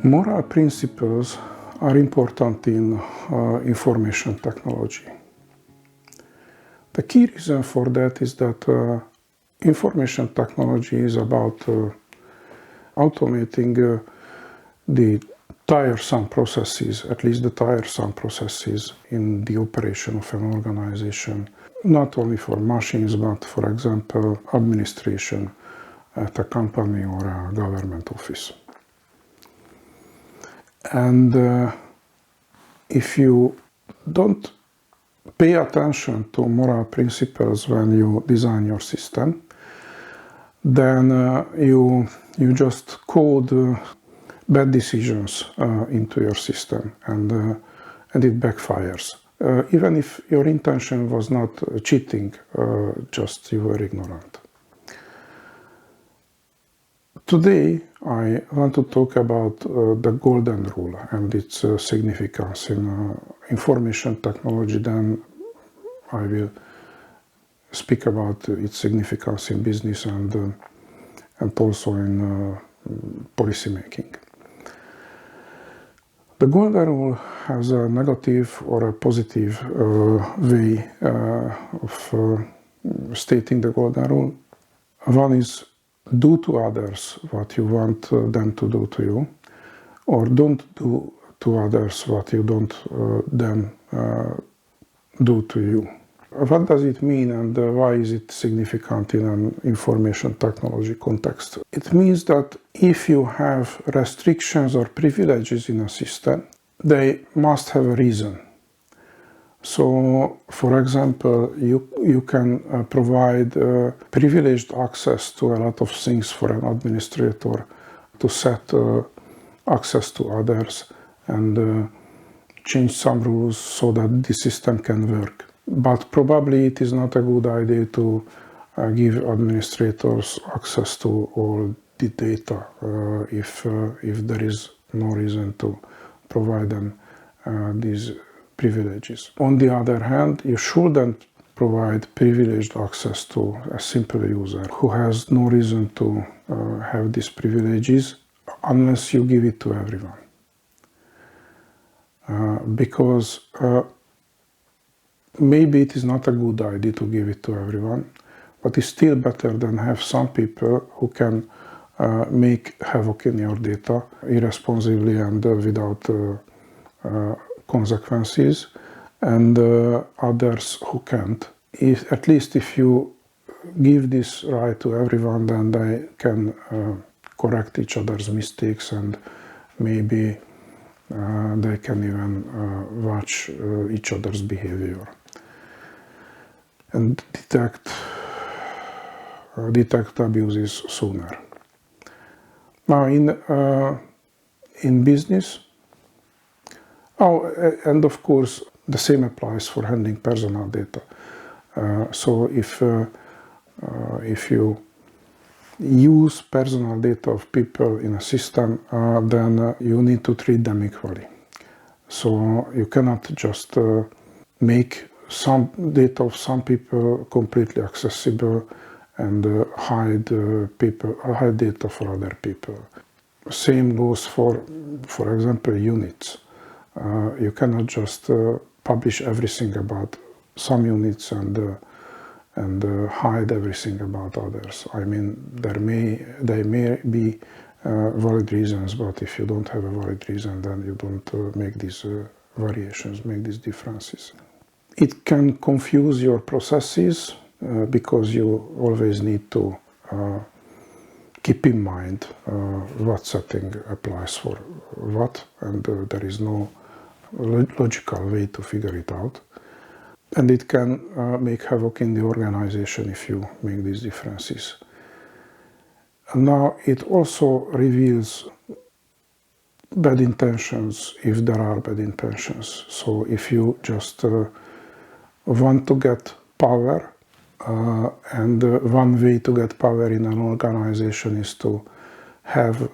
Moral principles are important in information technology. The key reason for that is that information technology is about automating the tiresome processes, at least the tiresome processes in the operation of an organization, not only for machines, but for example, administration at a company or a government office. And if you don't pay attention to moral principles when you design your system, then you just code bad decisions into your system, and it backfires. Even if your intention was not cheating, just you were ignorant. Today, I want to talk about the golden rule and its significance in information technology. Then I will speak about its significance in business and also in policy making. The golden rule has a negative or a positive way of stating the golden rule. One is do to others what you want them to do to you, or don't do to others what you don't them do to you. What does it mean, and why is it significant in an information technology context? It means that if you have restrictions or privileges in a system, they must have a reason. So, for example, you can provide privileged access to a lot of things for an administrator to set access to others and change some rules so that the system can work. But probably it is not a good idea to give administrators access to all the data if there is no reason to provide them these privileges. On the other hand, you shouldn't provide privileged access to a simple user who has no reason to have these privileges unless you give it to everyone. Because maybe it is not a good idea to give it to everyone, but it's still better than have some people who can make havoc in your data irresponsibly and without consequences, and others who can't. At least if you give this right to everyone, then they can correct each other's mistakes, and maybe they can even watch each other's behavior and detect abuses sooner. Now in business, and of course the same applies for handling personal data. So if you use personal data of people in a system, then you need to treat them equally. So you cannot just make some data of some people completely accessible and hide data for other people. Same goes for example, units. You cannot just publish everything about some units and hide everything about others. I mean, there may be valid reasons, but if you don't have a valid reason, then you don't make these variations, make these differences. It can confuse your processes because you always need to keep in mind what setting applies for what, and there is no logical way to figure it out. And it can make havoc in the organization if you make these differences. And now it also reveals bad intentions if there are bad intentions. So if you just want to get power, and one way to get power in an organization is to have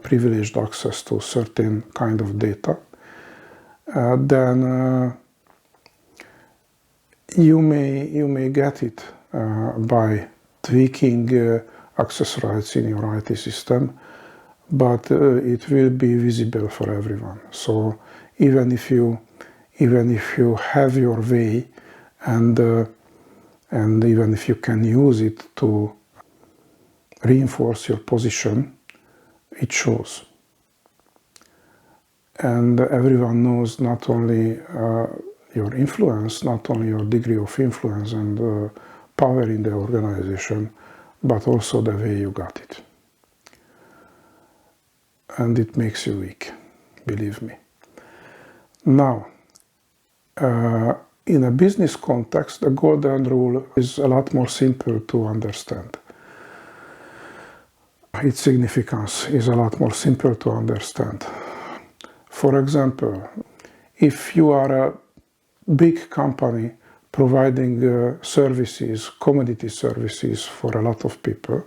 privileged access to certain kind of data, then you may get it by tweaking access rights in your IT system but it will be visible for everyone. So even if you have your way, and even if you can use it to reinforce your position, it shows. And everyone knows not only your influence, not only your degree of influence and power in the organization, but also the way you got it. And it makes you weak, believe me. Now, in a business context, the golden rule is a lot more simple to understand. Its significance is a lot more simple to understand. For example, if you are a big company providing services, commodity services for a lot of people,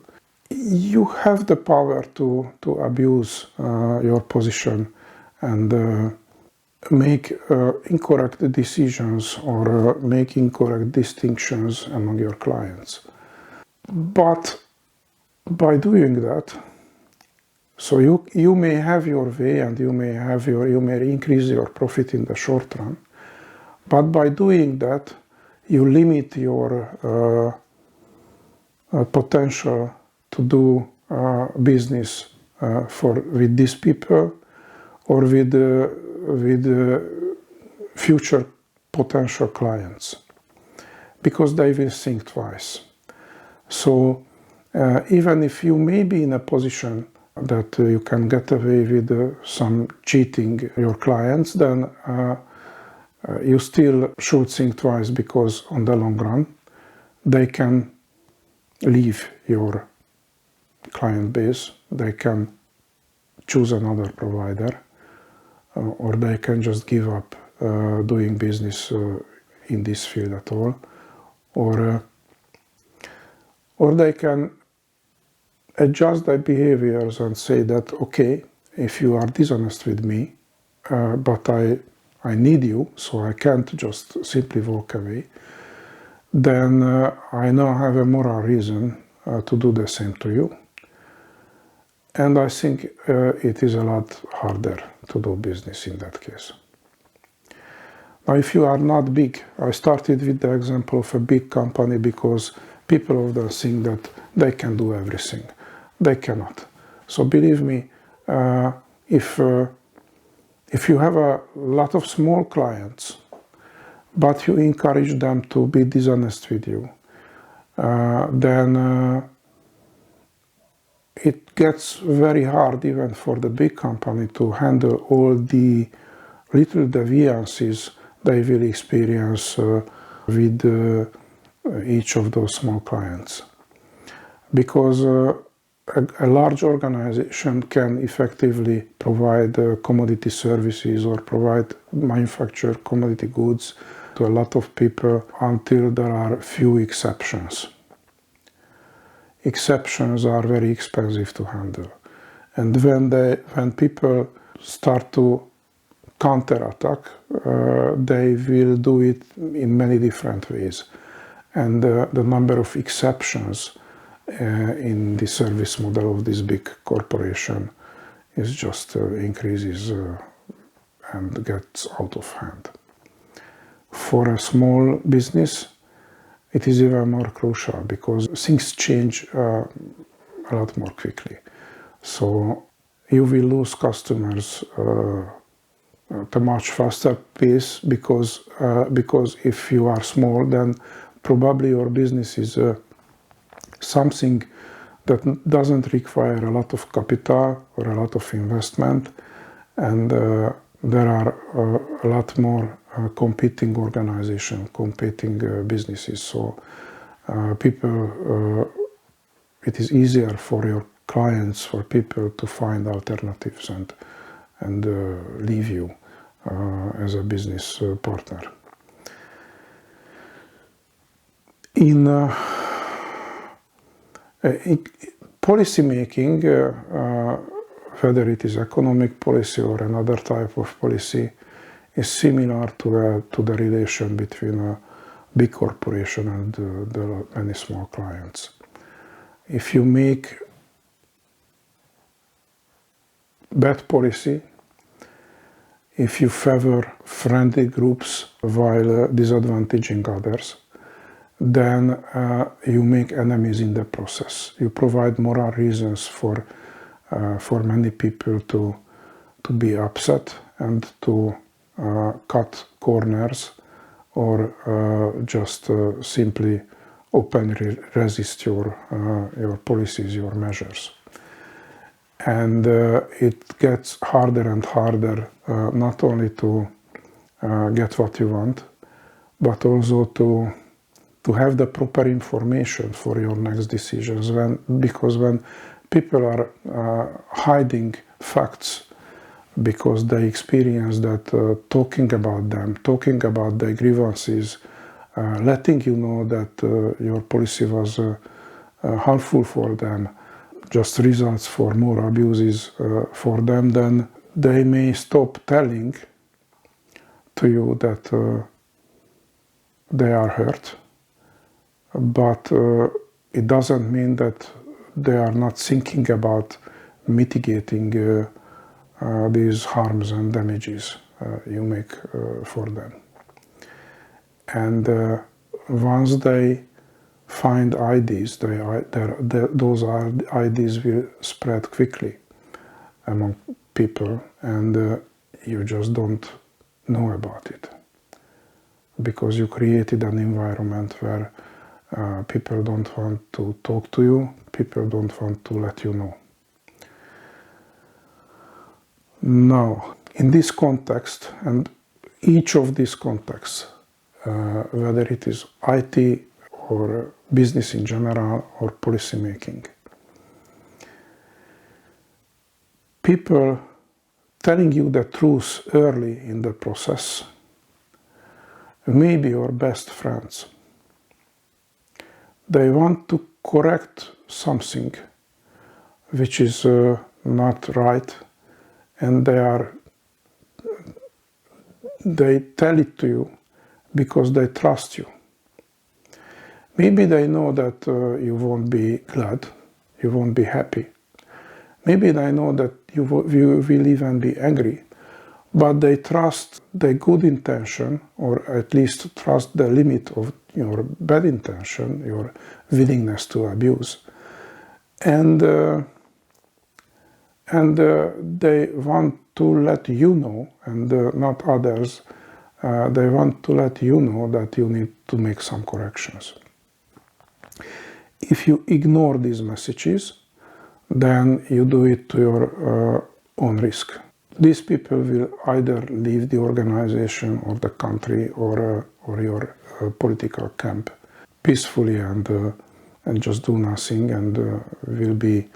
you have the power to abuse your position and make incorrect decisions or make incorrect distinctions among your clients. But by doing that, so you may have your way and you may increase your profit in the short run, but by doing that, you limit your potential to do business with these people or with future potential clients, because they will think twice. So even if you may be in a position that you can get away with some cheating your clients, then you still should think twice, because on the long run they can leave your client base, they can choose another provider, or they can just give up doing business in this field at all, or they can adjust their behaviors and say that, okay, if you are dishonest with me, but I need you, so I can't just simply walk away, then I now have a moral reason to do the same to you. And I think it is a lot harder to do business in that case. Now, if you are not big, I started with the example of a big company because people often think that they can do everything. They cannot. So believe me, if you have a lot of small clients, but you encourage them to be dishonest with you, then it gets very hard even for the big company to handle all the little deviances they will experience with each of those small clients. Because a large organization can effectively provide commodity services or manufacture commodity goods to a lot of people until there are few exceptions. Exceptions are very expensive to handle. And when people start to counterattack, they will do it in many different ways. And the number of exceptions in the service model of this big corporation is just increases and gets out of hand. For a small business, it is even more crucial because things change a lot more quickly. So you will lose customers at a much faster pace because if you are small, then probably your business is something that doesn't require a lot of capital or a lot of investment, and there are a lot more competing organizations, competing businesses. So it is easier for your clients, for people to find alternatives and leave you as a business partner. In policy making, whether it is economic policy or another type of policy, is similar to the relation between a big corporation and the many small clients. If you make bad policy if you favor friendly groups while disadvantaging others. Then you make enemies in the process. You provide moral reasons for many people to be upset and to cut corners or just simply openly resist your policies, your measures. And it gets harder and harder not only to get what you want, but also to have the proper information for your next decisions. Because when people are hiding facts because they experience that talking about them, talking about their grievances, letting you know that your policy was harmful for them, just results for more abuses for them, then they may stop telling to you that they are hurt. But it doesn't mean that they are not thinking about mitigating these harms and damages you make for them. And once they find IDs, those IDs will spread quickly among people, and you just don't know about it. Because you created an environment where people don't want to talk to you, people don't want to let you know. Now, in this context, and each of these contexts, whether it is IT or business in general or policy making, people telling you the truth early in the process may be your best friends. They want to correct something which is not right, and they tell it to you because they trust you. Maybe they know that you won't be glad, you won't be happy. Maybe they know that you will even be angry, but they trust the good intention, or at least trust the limit of your bad intention, your willingness to abuse. And they want to let you know, and not others, they want to let you know that you need to make some corrections. If you ignore these messages, then you do it to your own risk. These people will either leave the organization or the country or your political camp peacefully and just do nothing, and will be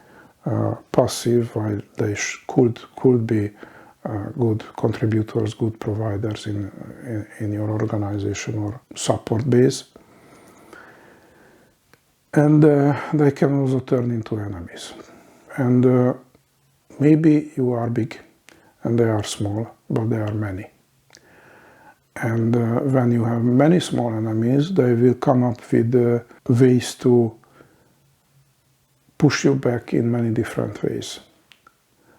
passive while they could be good contributors, good providers in your organization or support base. And they can also turn into enemies. And maybe you are big and they are small, but they are many. And when you have many small enemies, they will come up with ways to push you back in many different ways.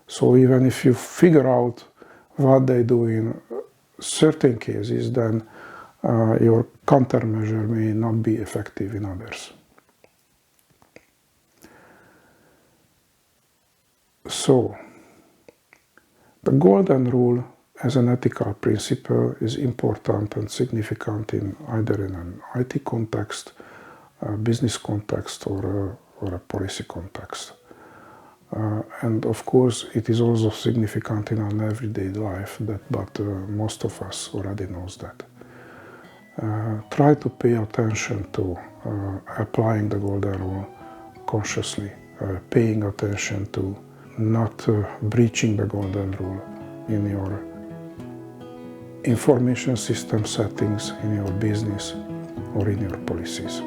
So even if you figure out what they do in certain cases, then your countermeasure may not be effective in others. So, the golden rule as an ethical principle is important and significant in either in an IT context, a business context, or a policy context. And of course, it is also significant in our everyday life, but most of us already knows that. Try to pay attention to applying the golden rule consciously, paying attention to not breaching the golden rule in your information system settings, in your business, or in your policies.